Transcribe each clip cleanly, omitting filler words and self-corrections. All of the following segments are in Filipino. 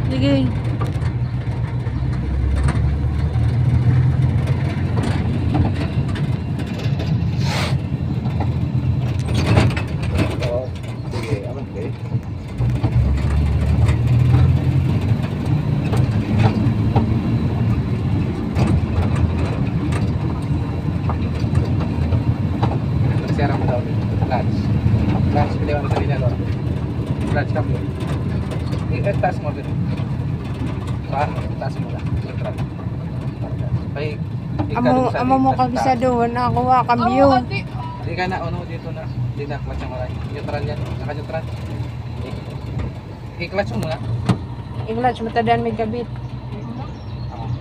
Sige. Oo. Sige, aman kayo. Nagsera mo daw. Lunch. Lunch, pili mo sa linalo. Lunch ka po. Taas mo ba? Taas mo lang. Ay, Amo mo kabisado na ako wa kambyo. Hindi ka na ano dito na. Hindi na clutch ang maray. Neutral yan. Naka-neutral. I-clutch mo nga. Inglatch matadan may kabit.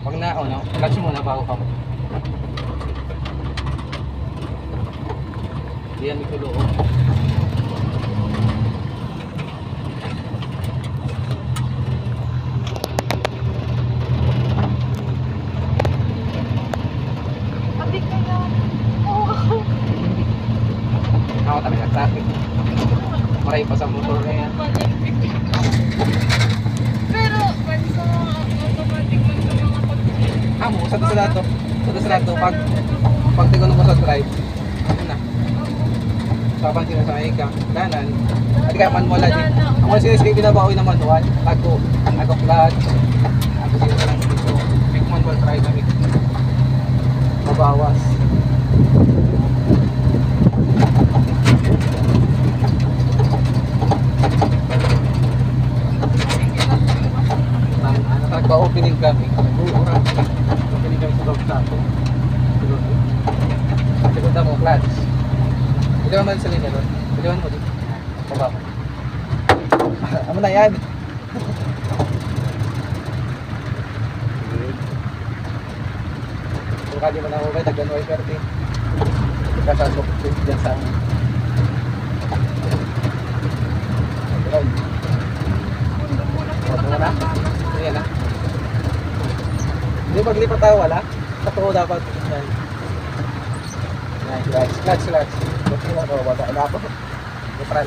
Pag na ano, clutch mo na bago ka mo. Diyan may tulo. Adik ka na. Oo. Ako talaga traffic. Maray pa sa motor na yan. Pero, pwede sa mga automatic man sa mga pag- Amo, sa lahat to. Sa lahat to. Pag tigon mo sa drive, ano na. Papansin mo sa may ka, kanan. At kaya manual din. Ang mga sinis kayo binabawi na manual. Ako clutch. Ako sinis lang dito. Pick manual try kami. Mabawas. Nagpa-opening kami. Opening kami sa loob na ako. Sigunda mo, clutch. Iliwan mo sa linya doon. Iliwan mo dito. Baba mo. Amo na yan. Kung kadi mo na ako kayo, tagdan Y30. Kasasok dyan sa Ayun. Huwag mo na. Ayan na. Hindi paglipat tayo wala. Totoo dapat. Yan. Yan, clutch. Clutch. Clutch mo ako. Baba. Wala ako. Neutral.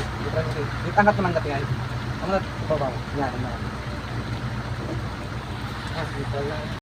Itangkat mo lang natin yan. Ano na? Baba mo. Yan. Neutral lang.